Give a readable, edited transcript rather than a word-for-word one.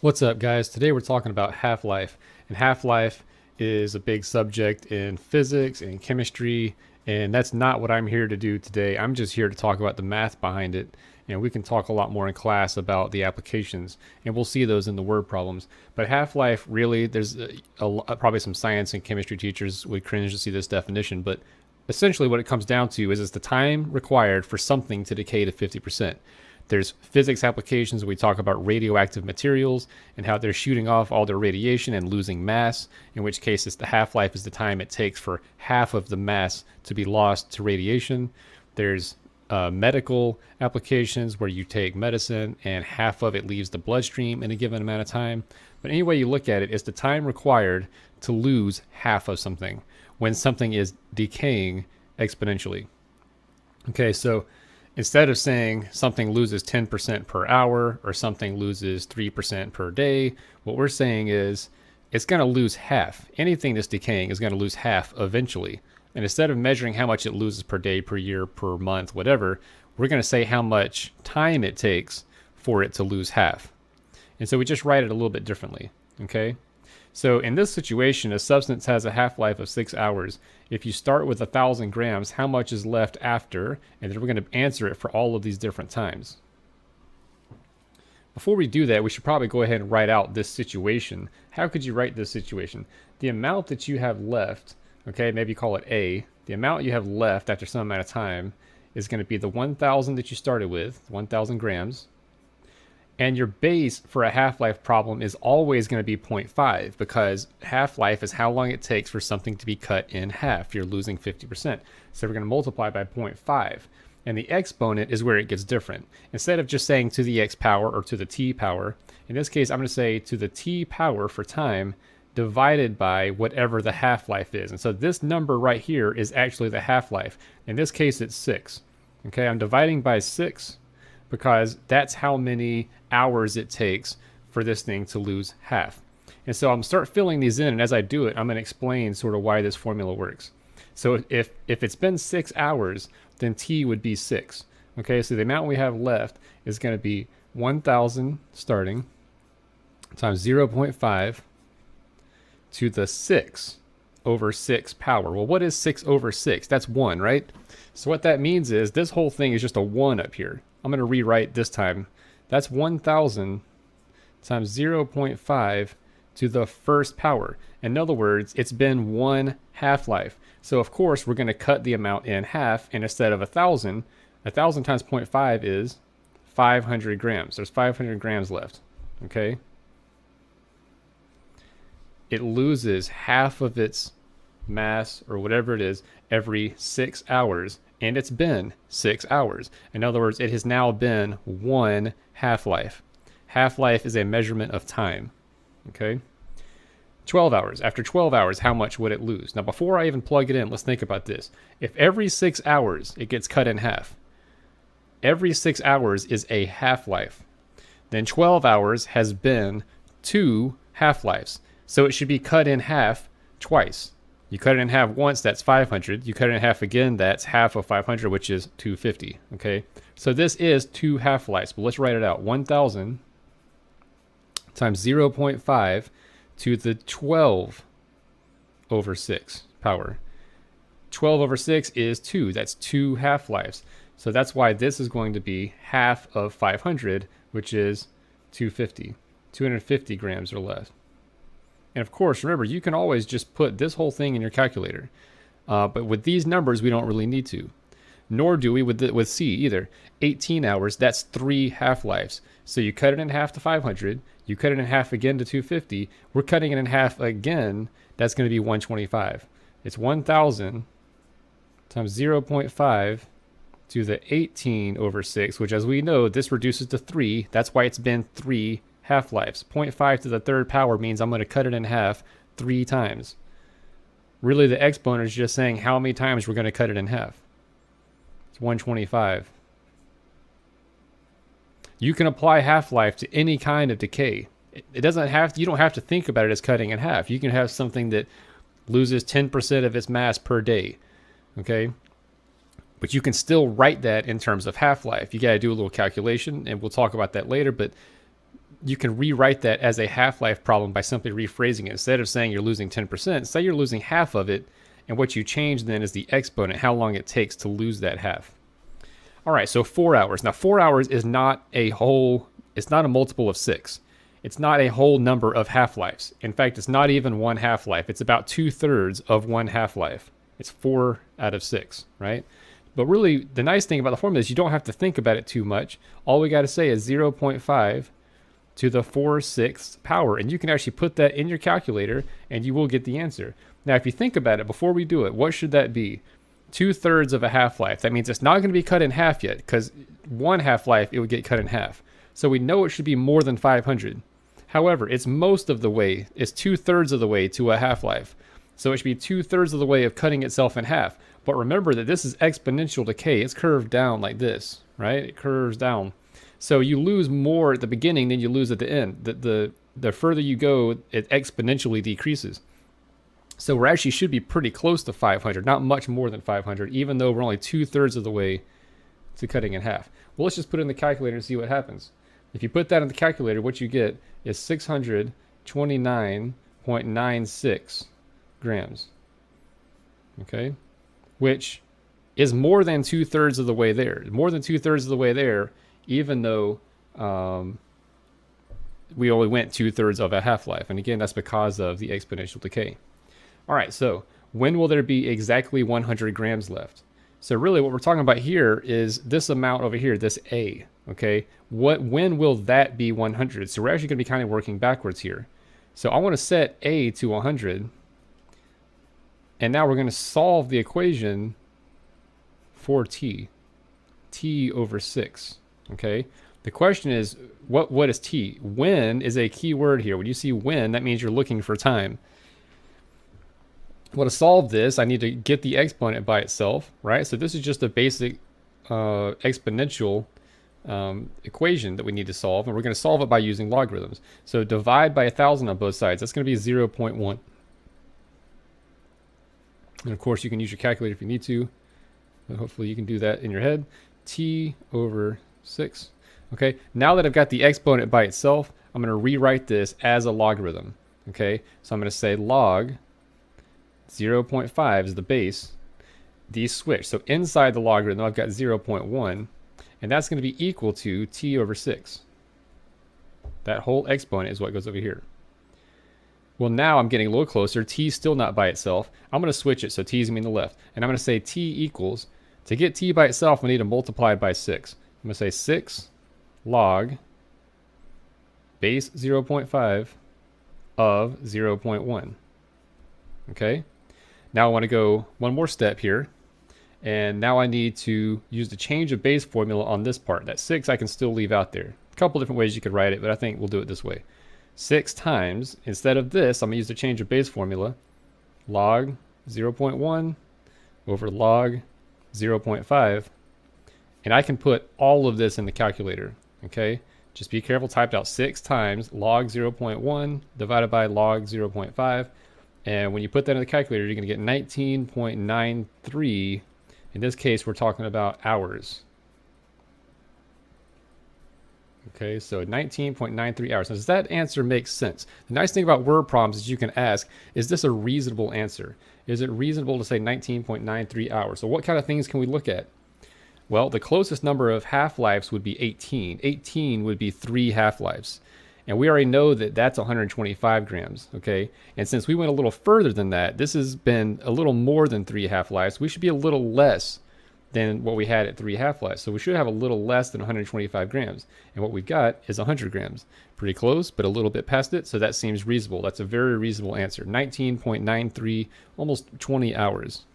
What's up, guys? Today we're talking about half-life, and half-life is a big subject in physics and chemistry, and that's not what I'm here to do today. I'm just here to talk about the math behind it, and we can talk a lot more in class about the applications, and we'll see those in the word problems. But half-life, really, there's probably some science and chemistry teachers would cringe to see this definition, but essentially what it comes down to is it's the time required for something to decay to 50%. There's physics applications. We talk about radioactive materials and how they're shooting off all their radiation and losing mass, in which case it's the half-life is the time it takes for half of the mass to be lost to radiation. There's medical applications where you take medicine and half of it leaves the bloodstream in a given amount of time. But any way you look at it, it's the time required to lose half of something when something is decaying exponentially. Okay, so instead of saying something loses 10% per hour or something loses 3% per day, what we're saying is it's going to lose half. Anything that's decaying is going to lose half eventually. And instead of measuring how much it loses per day, per year, per month, whatever, we're going to say how much time it takes for it to lose half. And so we just write it a little bit differently, okay? So in this situation, a substance has a half-life of 6 hours. If you start with 1,000 grams, how much is left after? And then we're going to answer it for all of these different times. Before we do that, we should probably go ahead and write out this situation. How could you write this situation? The amount that you have left, okay, maybe call it A. The amount you have left after some amount of time is going to be the 1,000 that you started with, 1,000 grams. And your base for a half-life problem is always going to be 0.5 because half-life is how long it takes for something to be cut in half. You're losing 50%. So we're going to multiply by 0.5. And the exponent is where it gets different. Instead of just saying to the x power or to the t power, in this case, I'm going to say to the t power for time divided by whatever the half-life is. And so this number right here is actually the half-life. In this case, it's 6. Okay, I'm dividing by 6. Because that's how many hours it takes for this thing to lose half. And so I'm start filling these in, and as I do it, I'm going to explain sort of why this formula works. So if it's been 6 hours, then t would be 6. Okay, so the amount we have left is going to be 1,000 starting times 0.5 to the 6 over 6 power. Well, what is 6 over 6? That's 1, right? So what that means is this whole thing is just a 1 up here. I'm going to rewrite this time. That's 1,000 times 0.5 to the first power. In other words, it's been 1 half-life. So of course, we're going to cut the amount in half, and instead of 1,000 times 0.5 is 500 grams. There's 500 grams left, okay? It loses half of its mass, or whatever it is, every 6 hours. And it's been 6 hours. In other words, it has now been 1 half-life. Half-life is a measurement of time. Okay? 12 hours. After 12 hours, how much would it lose? Now, before I even plug it in, let's think about this. If every 6 hours it gets cut in half, every 6 hours is a half-life. Then 12 hours has been 2 half-lives. So it should be cut in half twice. You cut it in half once, that's 500. You cut it in half again, that's half of 500, which is 250. Okay, so this is 2 half-lives, but let's write it out. 1,000 times 0.5 to the 12 over 6 power. 12 over 6 is 2. That's 2 half-lives. So that's why this is going to be half of 500, which is 250. 250 grams or less. And of course, remember, you can always just put this whole thing in your calculator. But with these numbers, we don't really need to. Nor do we with C either. 18 hours, that's 3 half-lives. So you cut it in half to 500. You cut it in half again to 250. We're cutting it in half again. That's going to be 125. It's 1,000 times 0.5 to the 18 over 6, which as we know, this reduces to 3. That's why it's been 3 half-lives. 0.5 to the third power means I'm going to cut it in half 3 times. Really, the exponent is just saying how many times we're going to cut it in half. It's 125. You can apply half-life to any kind of decay. It doesn't have to, you don't have to think about it as cutting in half. You can have something that loses 10% of its mass per day. Okay? But you can still write that in terms of half-life. You got to do a little calculation, and we'll talk about that later, but you can rewrite that as a half-life problem by simply rephrasing it. Instead of saying you're losing 10%, say you're losing half of it, and what you change then is the exponent, how long it takes to lose that half. All right, so 4 hours. Now, 4 hours is not a whole, it's not a multiple of 6. It's not a whole number of half-lives. In fact, it's not even one half-life. It's about 2/3 of one half-life. It's 4 out of 6, right? But really, the nice thing about the formula is you don't have to think about it too much. All we got to say is 0.5 to the 4/6 power, and you can actually put that in your calculator and you will get the answer. Now, if you think about it, before we do it, what should that be? 2/3 of a half-life. That means it's not going to be cut in half yet, because one half-life, it would get cut in half. So we know it should be more than 500. However, it's most of the way, it's 2/3 of the way to a half-life. So it should be 2/3 of the way of cutting itself in half. But remember that this is exponential decay. It's curved down like this, right? It curves down. So you lose more at the beginning than you lose at the end. The further you go, it exponentially decreases. So we actually should be pretty close to 500, not much more than 500, even though we're only 2/3 of the way to cutting in half. Well, let's just put it in the calculator and see what happens. If you put that in the calculator, what you get is 629.96 grams. Okay? Which is more than 2/3 of the way there. More than 2/3 of the way there, even though we only went 2/3 of a half-life. And again, that's because of the exponential decay. All right, so when will there be exactly 100 grams left? So really what we're talking about here is this amount over here, this A, okay? When will that be 100? So we're actually going to be kind of working backwards here. So I want to set A to 100. And now we're going to solve the equation for T over 6, okay? The question is, what is T? When is a key word here. When you see when, that means you're looking for time. Well, to solve this, I need to get the exponent by itself, right? So this is just a basic exponential equation that we need to solve, and we're going to solve it by using logarithms. So divide by 1,000 on both sides. That's going to be 0.1. And of course, you can use your calculator if you need to, but hopefully you can do that in your head. T over 6. Okay, now that I've got the exponent by itself, I'm going to rewrite this as a logarithm. Okay, so I'm going to say log 0.5 is the base, the switch. So inside the logarithm, I've got 0.1, and that's going to be equal to T over 6. That whole exponent is what goes over here. Well, now I'm getting a little closer. T is still not by itself. I'm going to switch it, so T is going to be on the left. And I'm going to say T equals, to get T by itself, I need to multiply by 6. I'm going to say 6 log base 0.5 of 0.1. Okay? Now I want to go one more step here. And now I need to use the change of base formula on this part. That 6 I can still leave out there. A couple different ways you could write it, but I think we'll do it this way. 6 times, instead of this, I'm going to use the change of base formula, log 0.1 over log 0.5, and I can put all of this in the calculator, okay? Just be careful, typed out 6 times log 0.1 divided by log 0.5, and when you put that in the calculator, you're going to get 19.93. In this case, we're talking about hours. Okay, so 19.93 hours. Now, does that answer make sense? The nice thing about word problems is you can ask, is this a reasonable answer? Is it reasonable to say 19.93 hours? So what kind of things can we look at? Well, the closest number of half-lives would be 18. 18 would be 3 half-lives. And we already know that that's 125 grams, okay? And since we went a little further than that, this has been a little more than 3 half-lives. We should be a little less than what we had at 3 half-lives. So we should have a little less than 125 grams. And what we've got is 100 grams. Pretty close, but a little bit past it. So that seems reasonable. That's a very reasonable answer. 19.93, almost 20 hours.